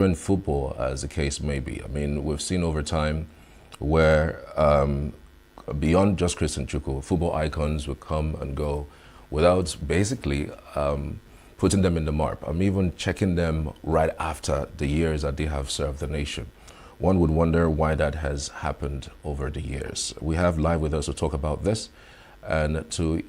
In football, as the case may be, I mean, we've seen over time where beyond just Christian Chukwu, football icons would come and go without basically putting them in the map. I'm even checking them right after the years that they have served the nation. One would wonder why that has happened over the years. We have live with us to talk about this and to,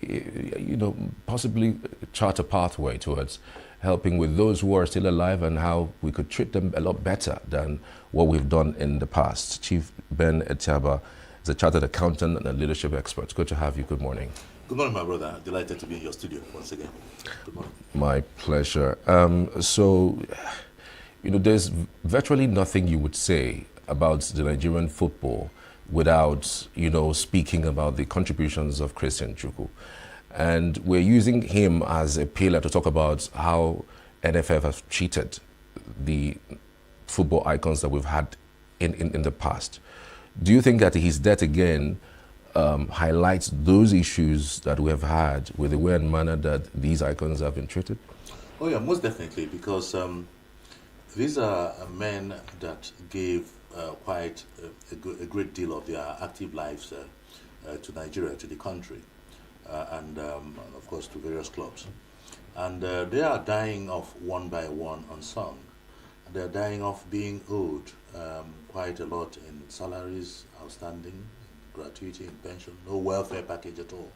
possibly chart a pathway towards helping with those who are still alive and how we could treat them a lot better than what we've done in the past. Chief Ben Etiaba is a chartered accountant and a leadership expert. Good to have you. Good morning. Good morning, my brother. Delighted to be in your studio once again. Good morning. My pleasure. There's virtually nothing you would say about the Nigerian football without, speaking about the contributions of Christian Chukwu. And we're using him as a pillar to talk about how NFF has treated the football icons that we've had in the past. Do you think that his death again highlights those issues that we have had with the way and manner that these icons have been treated? Oh yeah, most definitely, because these are men that gave quite a great deal of their active lives to Nigeria, to the country. And of course to various clubs. And they are dying off one by one unsung. They are dying off being owed quite a lot in salaries, outstanding, gratuity, in pension, no welfare package at all.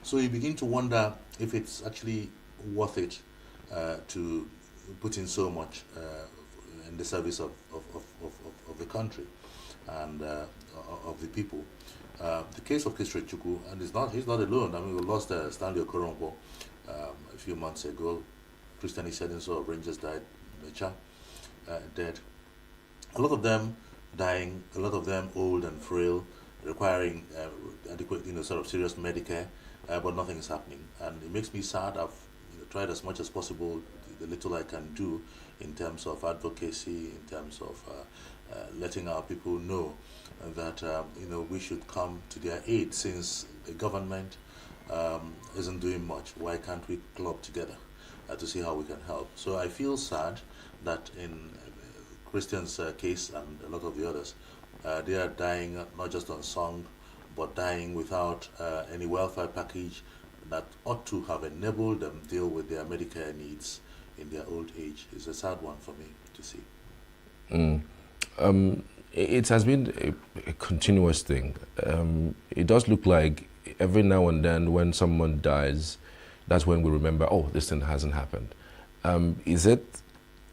So you begin to wonder if it's actually worth it to put in so much in the service of the country and of the people. The case of Christian Chukwu, and he's not alone. I mean, we lost Stanley Okoronwo a few months ago. Christian Isedinso of Rangers died, Mecha dead. A lot of them dying, a lot of them old and frail, requiring adequate, sort of serious Medicare, but nothing is happening. And it makes me sad. I've tried as much as possible, the little I can do in terms of advocacy, in terms of letting our people know that we should come to their aid, since the government isn't doing much. Why can't we club together to see how we can help? So I feel sad that in Christian's case and a lot of the others, they are dying not just unsung, but dying without any welfare package that ought to have enabled them deal with their Medicare needs in their old age. It's a sad one for me to see. It has been a continuous thing. It does look like every now and then when someone dies, that's when we remember, oh, this thing hasn't happened. Is it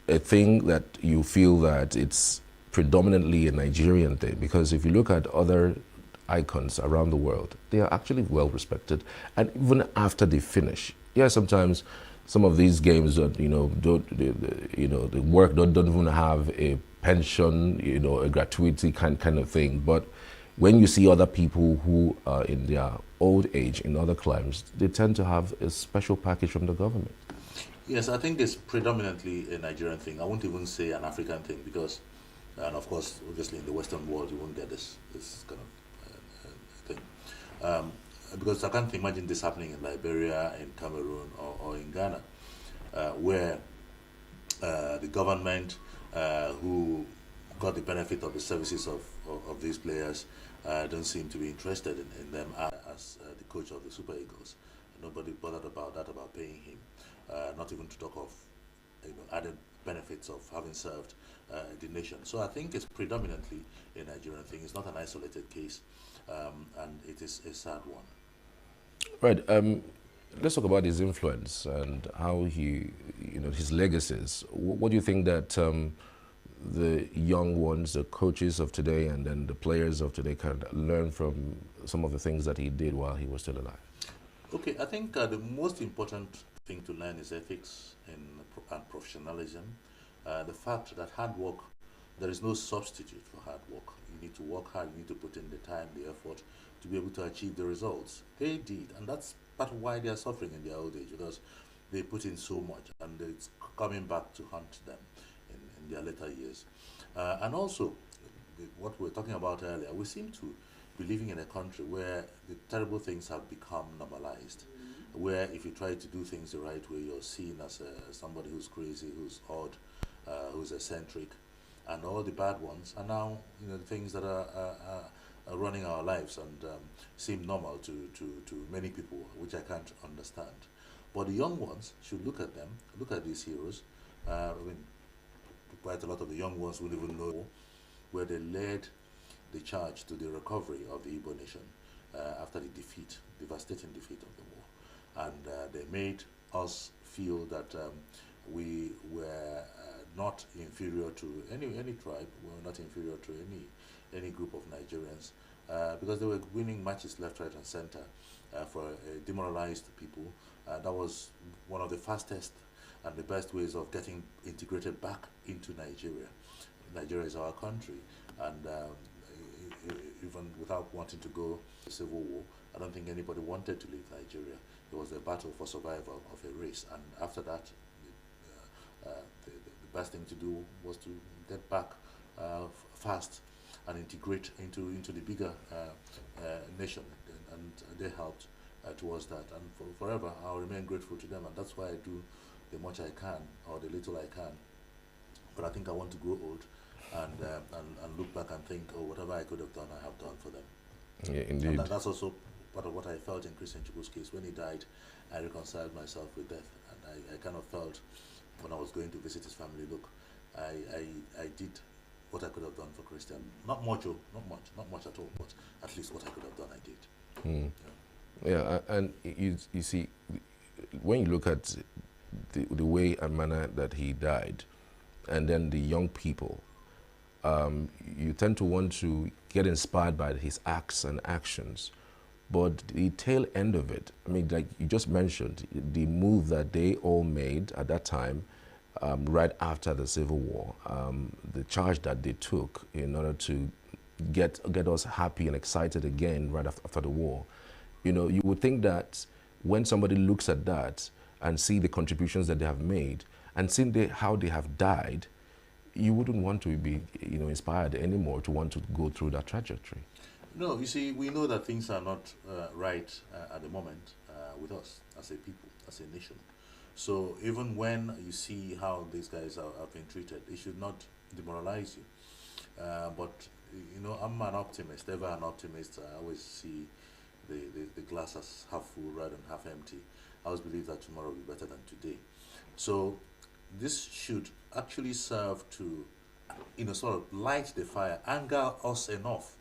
a thing that you feel that it's predominantly a Nigerian thing? Because if you look at other icons around the world, they are actually well respected. And even after they finish, sometimes some of these games, the work don't even have a pension, a gratuity kind of thing. But when you see other people who are in their old age in other climes, they tend to have a special package from the government. Yes, I think it's predominantly a Nigerian thing. I won't even say an African thing, because, and of course, obviously in the Western world, you won't get this kind of thing. Because I can't imagine this happening in Liberia, in Cameroon, or in Ghana, where the government who got the benefit of the services of these players don't seem to be interested in them as the coach of the Super Eagles. Nobody bothered about paying him, not even to talk of added benefits of having served the nation. So I think it's predominantly a Nigerian thing. It's not an isolated case, and it is a sad one. Right. Let's talk about his influence and how he, his legacies. What do you think that the young ones, the coaches of today, and then the players of today can learn from some of the things that he did while he was still alive? Okay, I think the most important thing to learn is ethics and professionalism. The fact that hard work, there is no substitute for hard work. You need to work hard, you need to put in the time, the effort to be able to achieve the results. They did, and that's part of why they are suffering in their old age, because they put in so much and it's coming back to haunt them in their later years. And also, what we were talking about earlier, we seem to be living in a country where the terrible things have become normalized, where if you try to do things the right way, you're seen as somebody who's crazy, who's odd, who's eccentric, and all the bad ones are now, the things that are running our lives and seem normal to many people, which I can't understand. But the young ones should look at them, look at these heroes. I mean, quite a lot of the young ones will even know where they led the charge to the recovery of the Igbo nation after the devastating defeat of the war. And they made us feel that we were not inferior to any tribe, we were not inferior to any group of Nigerians, because they were winning matches left, right, and center for demoralized people. That was one of the fastest and the best ways of getting integrated back into Nigeria. Nigeria is our country, and even without wanting to go to civil war, I don't think anybody wanted to leave Nigeria. It was a battle for survival of a race, and after that, the best thing to do was to get back fast and integrate into the bigger nation, and they helped towards that. And forever, I'll remain grateful to them, and that's why I do the much I can or the little I can. But I think I want to grow old and look back and think, oh, whatever I could have done, I have done for them. Yeah, indeed. And that's also part of what I felt in Christian Chukwu's case. When he died, I reconciled myself with death, and I kind of felt when I was going to visit his family, look, I did what I could have done for Christian. Not much at all, but at least what I could have done, I did. Yeah, and you see, when you look at the way and manner that he died, and then the young people, you tend to want to get inspired by his acts and actions. But the tail end of it, I mean, like you just mentioned, the move that they all made at that time, right after the Civil War, the charge that they took in order to get us happy and excited again right after the war. You would think that when somebody looks at that and see the contributions that they have made and see how they have died, you wouldn't want to be inspired anymore to want to go through that trajectory. No, you see, we know that things are not right at the moment with us as a people, as a nation. So even when you see how these guys have been treated, it should not demoralize you. But I'm an optimist, ever an optimist. I always see the glass as half full rather than half empty. I always believe that tomorrow will be better than today. So this should actually serve to, sort of light the fire, anger us enough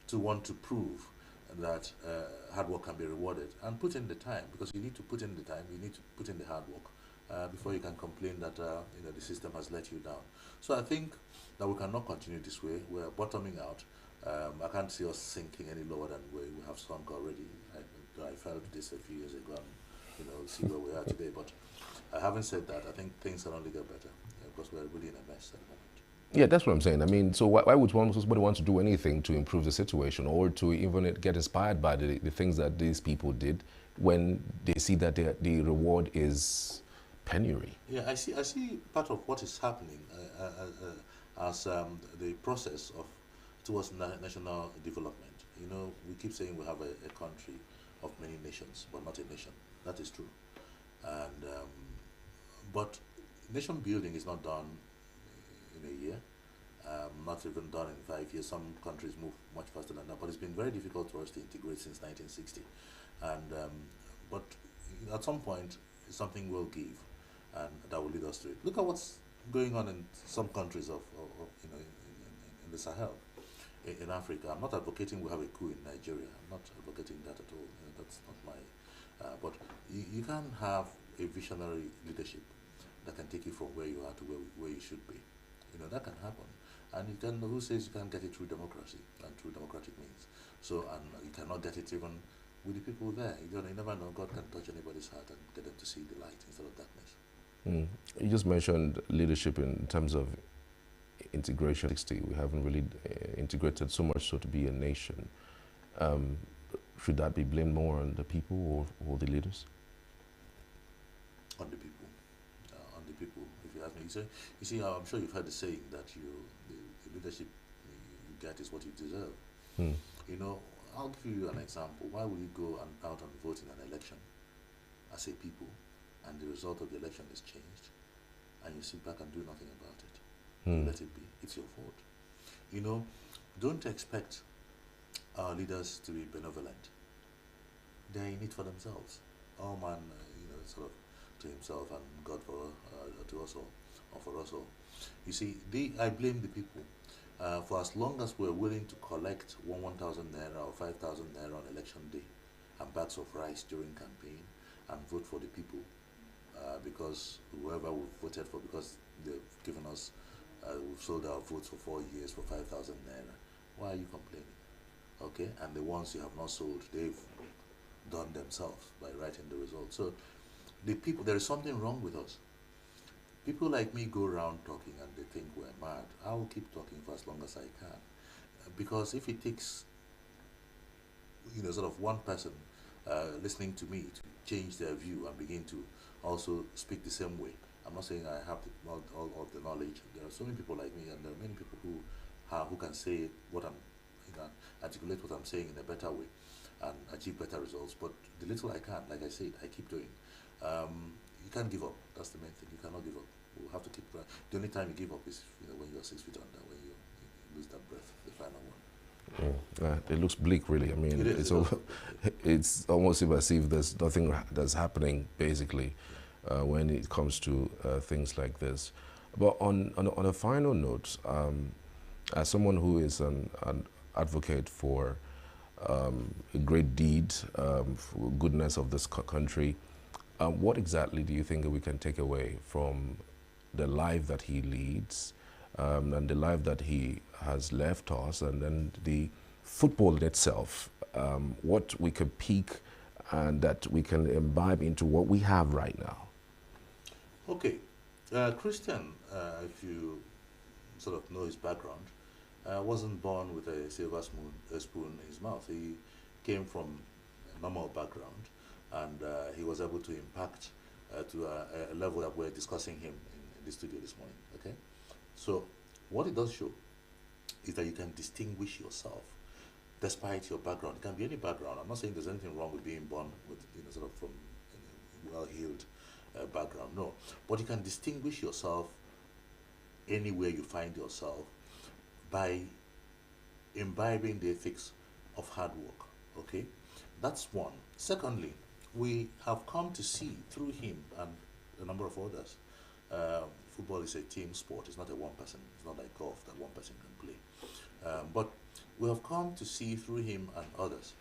to want to prove that hard work can be rewarded, and put in the time, because you need to put in the time, you need to put in the hard work before you can complain that the system has let you down. So I think that we cannot continue this way. We're bottoming out. I can't see us sinking any lower than where we have sunk already. I felt this a few years ago, and see where we are today. But having said that, I think things can only get better because we're really in a mess at the moment. Yeah, that's what I'm saying. I mean, so why would somebody want to do anything to improve the situation or to even get inspired by the things that these people did when they see that the reward is penury? Yeah, I see part of what is happening as the process towards national development. We keep saying we have a country of many nations, but not a nation. That is true. And but nation building is not done in a year, not even done in 5 years. Some countries move much faster than that, but it's been very difficult for us to integrate since 1960. And but at some point, something will give, and that will lead us to it. Look at what's going on in some countries of in the Sahel, in Africa. I'm not advocating we have a coup in Nigeria. I'm not advocating that at all. That's not my. But you can have a visionary leadership that can take you from where you are to where you should be. That can happen. And who says you can't get it through democracy and through democratic means? So, and you cannot get it even with the people there. You never know. God can touch anybody's heart and get them to see the light instead of darkness. You just mentioned leadership in terms of integration. We haven't really integrated so much so to be a nation. Should that be blamed more on the people or the leaders? On the people. On the people, if you ask me. You see, I'm sure you've heard the saying that the leadership you get is what you deserve. I'll give you an example. Why will you go out and vote in an election as a people, and the result of the election is changed, and you sit back and do nothing about it. You Hmm. let it be. It's your fault. You know, don't expect our leaders to be benevolent. They're in it for themselves. All man, sort of to himself and God for to us all, or for us all. You see, I blame the people. For as long as we're willing to collect 1,000 naira or 5,000 naira on election day and bags of rice during campaign and vote for the people, because whoever we've voted for, because they've given us, we've sold our votes for 4 years for 5,000 naira, why are you complaining? Okay, and the ones you have not sold, they've done themselves by writing the results. So the people, there is something wrong with us. People like me go around talking and they think we're mad. I will keep talking for as long as I can. Because if it takes, sort of one person listening to me to change their view and begin to also speak the same way, I'm not saying I have all of the knowledge. There are so many people like me, and there are many people who can say what I'm, articulate what I'm saying in a better way and achieve better results. But the little I can, like I said, I keep doing. You can't give up. That's the main thing. You cannot give up. We'll have to keep trying. The only time you give up is when you're 6 feet under, when you lose that breath, the final one. It looks bleak, really. I mean, it's almost as if there's nothing that's happening, basically, when it comes to things like this. But on a final note, as someone who is an advocate for a great deed, for goodness of this country, what exactly do you think that we can take away from the life that he leads, and the life that he has left us, and then the football in itself, what we can pick and that we can imbibe into what we have right now? Okay. Christian, if you sort of know his background, wasn't born with a silver spoon in his mouth. He came from a normal background, and he was able to impact to a level that we're discussing him in the studio this morning. Okay, so what it does show is that you can distinguish yourself despite your background. It can be any background. I'm not saying there's anything wrong with being born with sort of from a well-heeled background. No, but you can distinguish yourself anywhere you find yourself by imbibing the ethics of hard work. Okay, that's one. Secondly, we have come to see through him and a number of others. Football is a team sport. It's not a one person. It's not like golf that one person can play. But we have come to see through him and others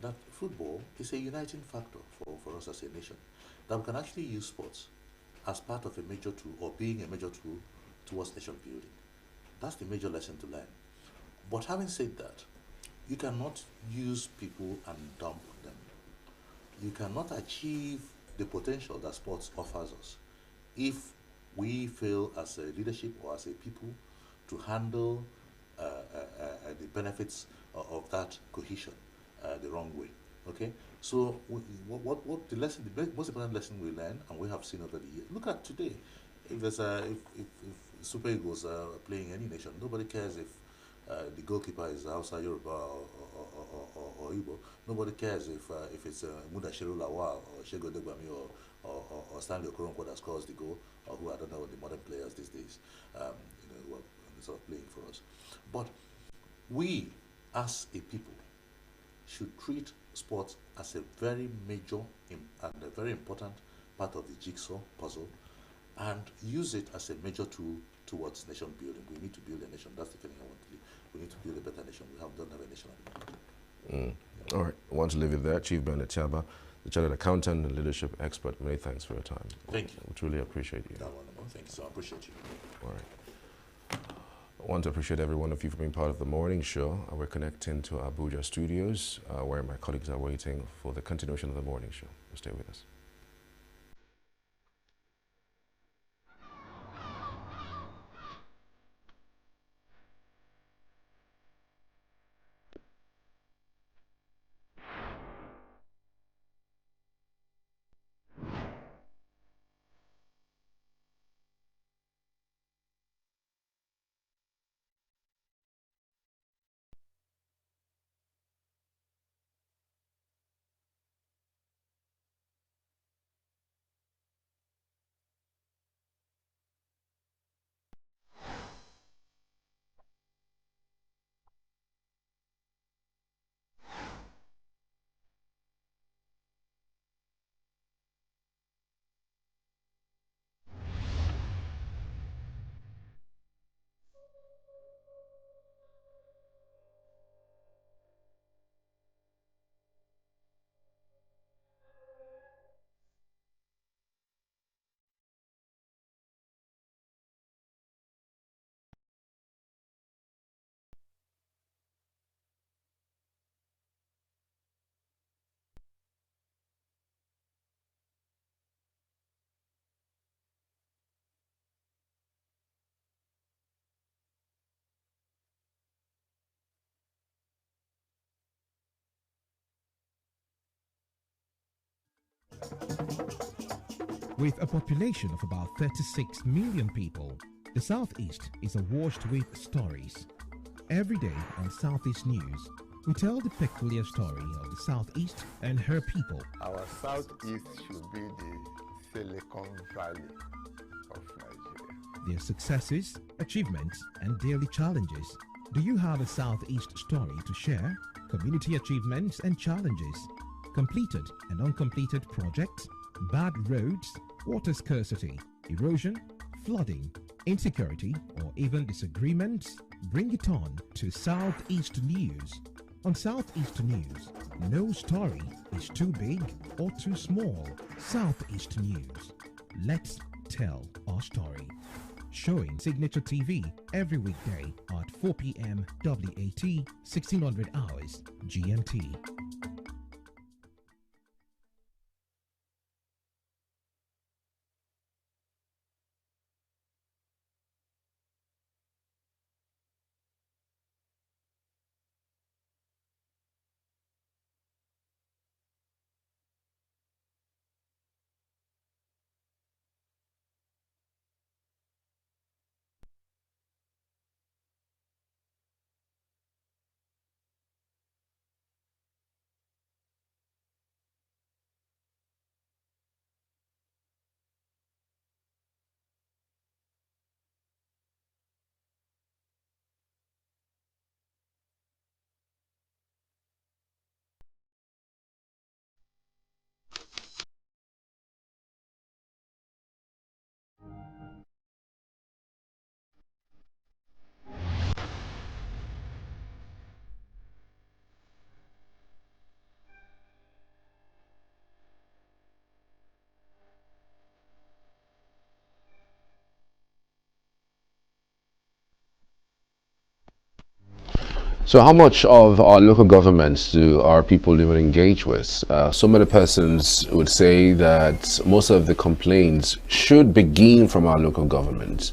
that football is a uniting factor for us as a nation. That we can actually use sports as part of a major tool, or being a major tool towards nation building. That's the major lesson to learn. But having said that, you cannot use people and dump them. You cannot achieve the potential that sports offers us if we fail as a leadership or as a people to handle the benefits of that cohesion the wrong way. Okay, so what the lesson, the most important lesson we learn, and we have seen over the years. Look at today. If there's if Super Eagles are playing any nation, nobody cares if the goalkeeper is Hausa, Yoruba, or Igbo. Nobody cares if it's Mudashiru Lawal or Shego Degbami or Stanley Okoronkwo that scores the goal, or who, I don't know, the modern players these days, who are sort of playing for us. But we, as a people, should treat sports as a very major and a very important part of the jigsaw puzzle, and use it as a major tool towards nation building. We need to build a nation. That's the feeling I want to leave. We need to build a better nation. Don't have a nation at the moment. All right, I want to leave it there. Chief Bernard Chaba, the Chartered Accountant and Leadership Expert. Many thanks for your time. Thank you. We truly appreciate you. Thank you, so I appreciate you. All right. I want to appreciate every one of you for being part of the morning show. We're connecting to Abuja studios, where my colleagues are waiting for the continuation of the morning show. Stay with us. With a population of about 36 million people, the Southeast is awash with stories. Every day on Southeast News, we tell the peculiar story of the Southeast and her people. Our Southeast should be the Silicon Valley of Nigeria. Their successes, achievements, and daily challenges. Do you have a Southeast story to share? Community achievements and challenges, completed and uncompleted projects, bad roads, water scarcity, erosion, flooding, insecurity, or even disagreements? Bring it on to Southeast News. On Southeast News, no story is too big or too small. Southeast News. Let's tell our story. Showing Signature TV every weekday at 4 p.m. WAT, 1600 hours GMT. So how much of our local governments do our people even engage with? So many persons would say that most of the complaints should begin from our local governments.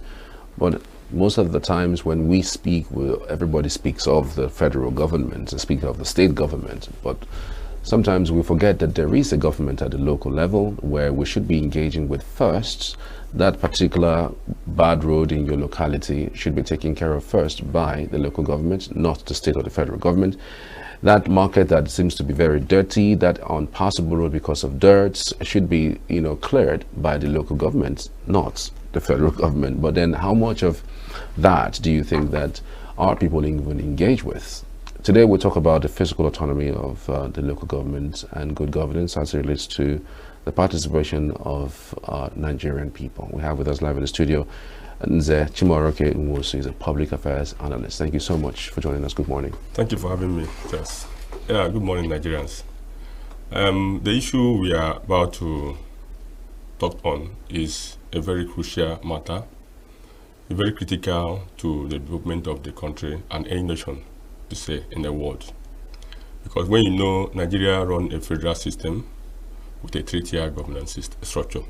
But most of the times when we speak, everybody speaks of the federal government, and speak of the state government. But sometimes we forget that there is a government at the local level where we should be engaging with first. That particular bad road in your locality should be taken care of first by the local government, not the state or the federal government. That market that seems to be very dirty, that unpassable road because of dirt, should be, cleared by the local government, not the federal government. But then how much of that do you think that our people even engage with? Today we'll talk about the physical autonomy of the local government and good governance as it relates to the participation of Nigerian people. We have with us live in the studio Nze Chimoroke Nwosu. Is a public affairs analyst. Thank you so much for joining us. Good morning. Thank you for having me, Tess. Yeah, good morning, Nigerians. The issue we are about to talk on is a very crucial matter, very critical to the development of the country and any nation, to say, in the world. Because when you know Nigeria run a federal system with a three-tier governance structure,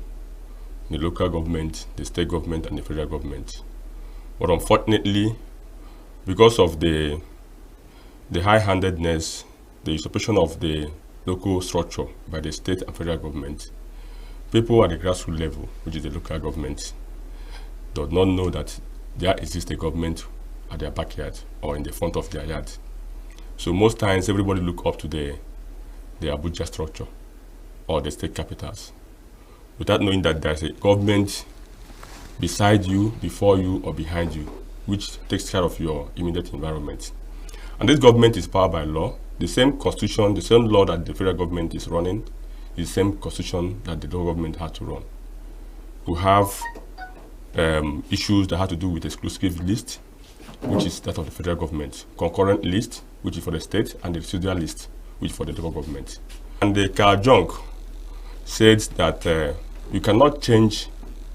the local government, the state government, and the federal government. But unfortunately, because of the high-handedness, the usurpation of the local structure by the state and federal government, people at the grassroots level, which is the local government, do not know that there exists a government at their backyard or in the front of their yard. So most times, everybody look up to the Abuja structure or the state capitals, without knowing that there's a government beside you, before you, or behind you, which takes care of your immediate environment. And this government is powered by law. The same constitution, the same law that the federal government is running, is the same constitution that the local government had to run. We have issues that have to do with exclusive list, which is that of the federal government, concurrent list, which is for the state, and the residual list, which is for the local government. And the Carl Jung said that you cannot change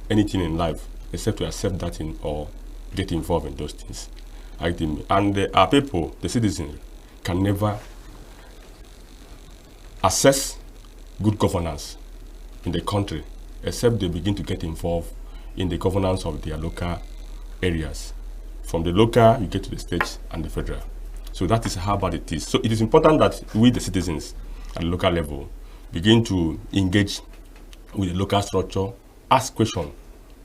anything in life except to accept that thing or get involved in those things. And our people, the citizens, can never assess good governance in the country except they begin to get involved in the governance of their local areas. From the local, you get to the state and the federal. So that is how bad it is. So it is important that we, the citizens, at the local level, begin to engage with the local structure, ask questions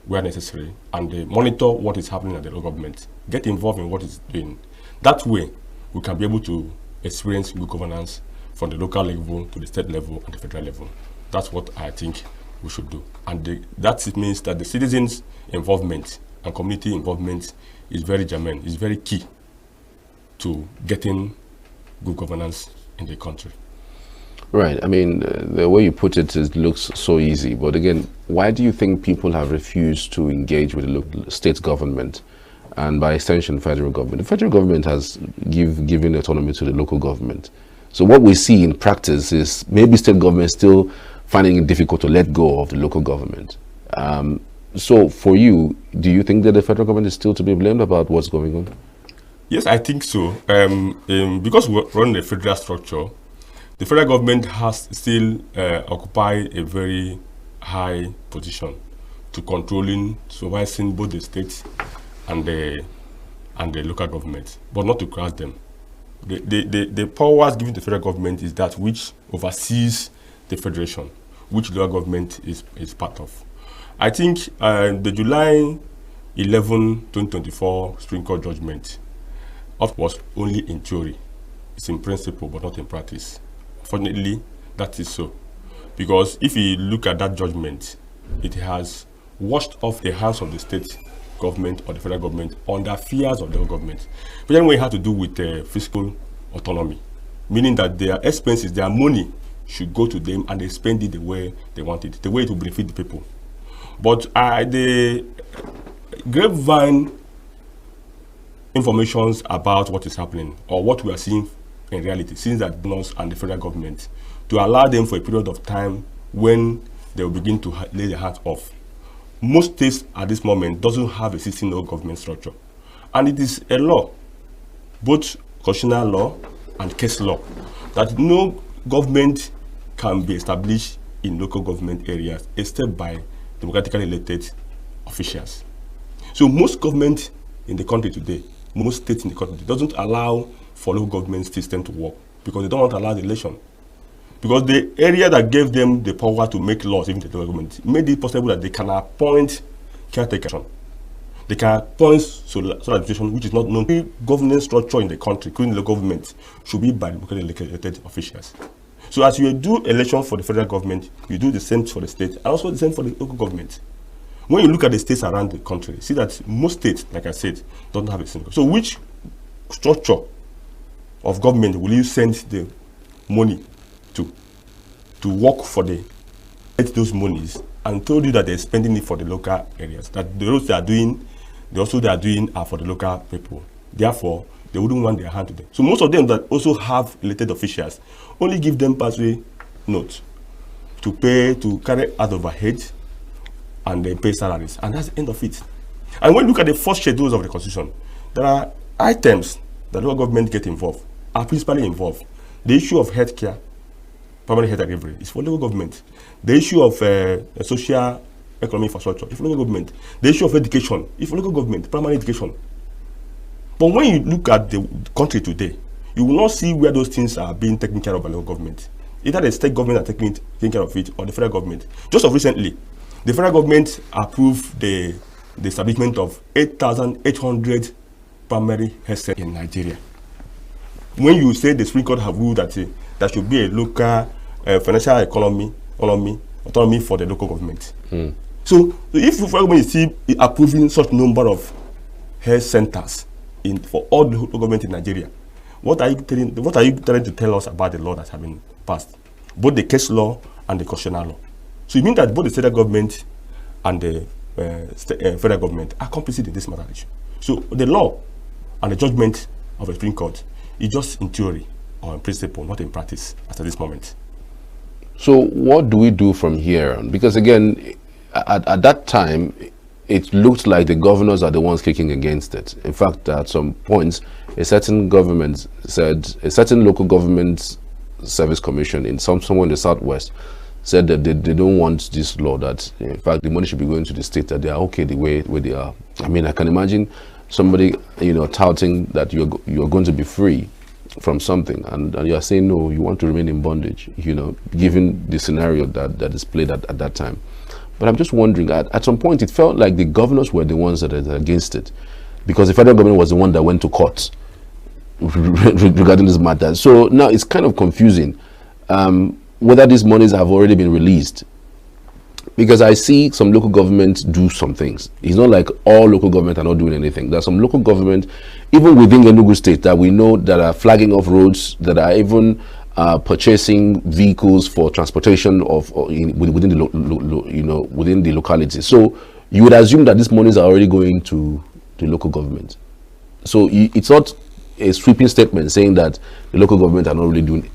where necessary, and monitor what is happening at the local government. Get involved in what it's doing. That way, we can be able to experience good governance from the local level to the state level and the federal level. That's what I think we should do. And that means that the citizens' involvement and community involvement is very germane, is very key to getting good governance in the country. Right. I mean, the way you put it looks so easy. But again, why do you think people have refused to engage with the state government and by extension federal government? The federal government has given autonomy to the local government. So what we see in practice is maybe state government still finding it difficult to let go of the local government. So for you, do you think that the federal government is still to be blamed about what's going on? Yes, I think so. Because we run the federal structure, the federal government has still occupied a very high position to controlling, supervising both the states and the local government, but not to crush them. The powers given to the federal government is that which oversees the federation, which the local government is part of. I think the July 11, 2024 Supreme Court judgment was only in theory. It's in principle, but not in practice. Fortunately, that is so. Because if you look at that judgment, it has washed off the hands of the state government or the federal government on the affairs of the government. But then we have to do with fiscal autonomy, meaning that their expenses, their money should go to them and they spend it the way they want it, the way it will benefit the people. But the grapevine informations about what is happening or what we are seeing in reality, since that bonus and the federal government, to allow them for a period of time when they will begin to lay their hands off. Most states at this moment doesn't have a existing government structure. And it is a law, both constitutional law and case law, that no government can be established in local government areas except by democratically elected officials. So most government in the country today, most states in the country, doesn't allow for local government system to work because they don't want to allow the election. Because the area that gave them the power to make laws, even the local government, made it possible that they can appoint caretakers. They can appoint social administration, which is not known. The governance structure in the country, including the government, should be by democratically elected officials. So as you do election for the federal government, you do the same for the state, and also the same for the local government. When you look at the states around the country, see that most states, like I said, don't have a single. So which structure of government will you send the money to work for those monies and told you that they're spending it for the local areas, that the roads they are doing are for the local people. Therefore, they wouldn't want their hand to them. So most of them that also have elected officials only give them pathway notes to pay, to carry out overhead and then pay salaries. And that's the end of it. And when you look at the first schedules of the Constitution, there are items that local government get involved, are principally involved. The issue of healthcare, primary health delivery, is for local government. The issue of social economic infrastructure is for local government. The issue of education is for local government, primary education. But when you look at the country today, you will not see where those things are being taken care of by local government. Either the state government are taking care of it or the federal government. Just of recently, the federal government approved the establishment of 8,800 primary health centers in Nigeria. When you say the Supreme Court have ruled that there should be a local financial autonomy for the local government. So if the federal government is still approving such number of health centers for all the local government in Nigeria, what are you trying to tell us about the law that has been passed? Both the case law and the constitutional law. So it means that both the federal government and the federal government are complicit in this matter issue. So the law and the judgment of the Supreme Court is just in theory or in principle, not in practice at this moment. So what do we do from here? Because again, at that time, it looked like the governors are the ones kicking against it. In fact, at some points, a certain local government service commission in somewhere in the southwest said that they don't want this law, that in fact the money should be going to the state, that they are okay the way they are. I mean, I can imagine somebody touting that you're going to be free from something, and you are saying no, you want to remain in bondage, you know, given the scenario that is played at that time. But I'm just wondering, at some point, it felt like the governors were the ones that are against it, because the federal government was the one that went to court regarding this matter. So now it's kind of confusing whether these monies have already been released, because I see some local governments do some things. It's not like all local government are not doing anything. There are some local government, even within ENUGU state, that we know that are flagging off roads, that are even purchasing vehicles for transportation of within the within the locality. So you would assume that these monies are already going to the local government. So it's not a sweeping statement saying that the local government are not really doing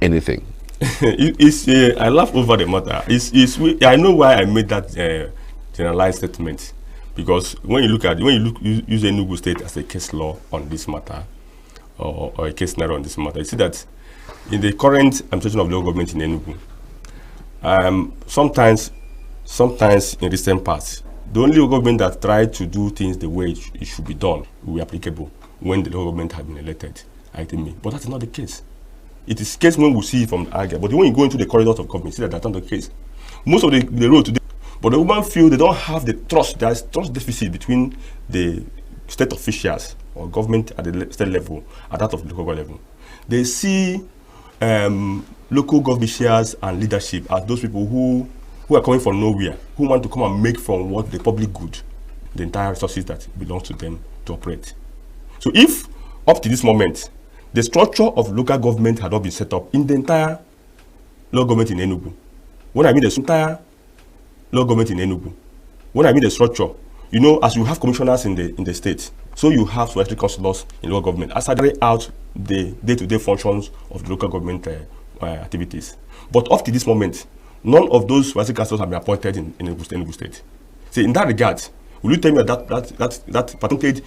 anything. I laugh over the matter. I know why I made that generalized statement, because when you use ENUGU state as a case law on this matter, or a case scenario on this matter, you see that in the current administration of local government in ENUGU, sometimes in recent past, the only local government that tried to do things the way it should be done will be applicable when the local government had been elected, I think. But that's not the case. It is case when we see it from the argument. But when you go into the corridors of government, see that that's not the case. Most of the road today, but the women feel they don't have the trust. There is trust deficit between the state officials or government at the state level and that of the local level. They see local government officials and leadership as those people who are coming from nowhere, who want to come and make from what the public good, the entire resources that belongs to them to operate. So if up to this moment, the structure of local government had not been set up in the entire local government in ENUGU. When I mean the entire local government in ENUGU, when I mean the structure, you know, as you have commissioners in the state, so you have supervisory councillors in local government as I carry out the day-to-day functions of the local government activities. But up to this moment, none of those supervisory councillors have been appointed in ENUGU state. So in that regard, will you tell me that percentage,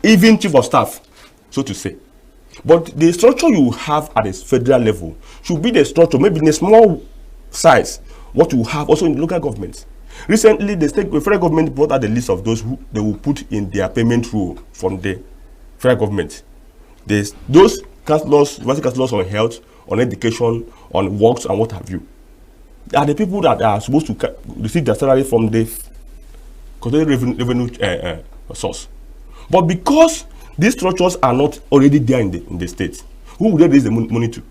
even chief of staff, so to say? But the structure you have at the federal level should be the structure, maybe in a small size, what you have also in the local government. Recently, the federal government brought out the list of those who they will put in their payment rule from the federal government. Those councillors, vice councillors on health, on education, on works, and what have you, are the people that are supposed to receive their salary from the revenue source. But because these structures are not already there in the state, who will they raise the money to?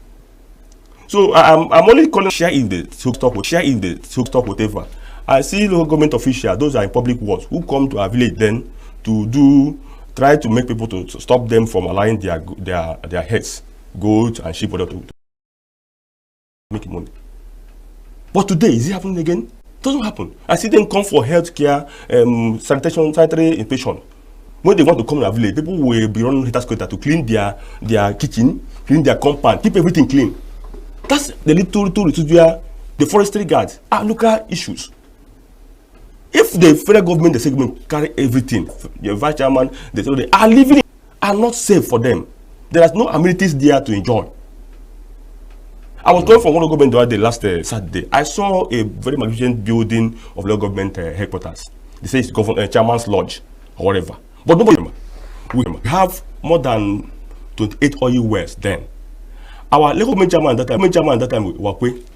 So I'm only calling share if the stock whatever. I see local government officials, those are in public works, who come to our village then to try to make people to stop them from allowing their heads, goats and sheep to make money. But today, is it happening again? It doesn't happen. I see them come for healthcare, sanitary inspection. When they want to come to our village, people will be running heater to clean their kitchen, clean their compound, keep everything clean. That's the little residual, the forestry guards are local issues. If the federal government, the segment carry everything, the vice chairman, they are living are not safe for them. There is no amenities there to enjoy. I was going from one local government the last Saturday. I saw a very magnificent building of local government headquarters. They say it's chairman's lodge or whatever. But nobody, we have more than 28 oil wells then. Our local government chairman at that time, we work with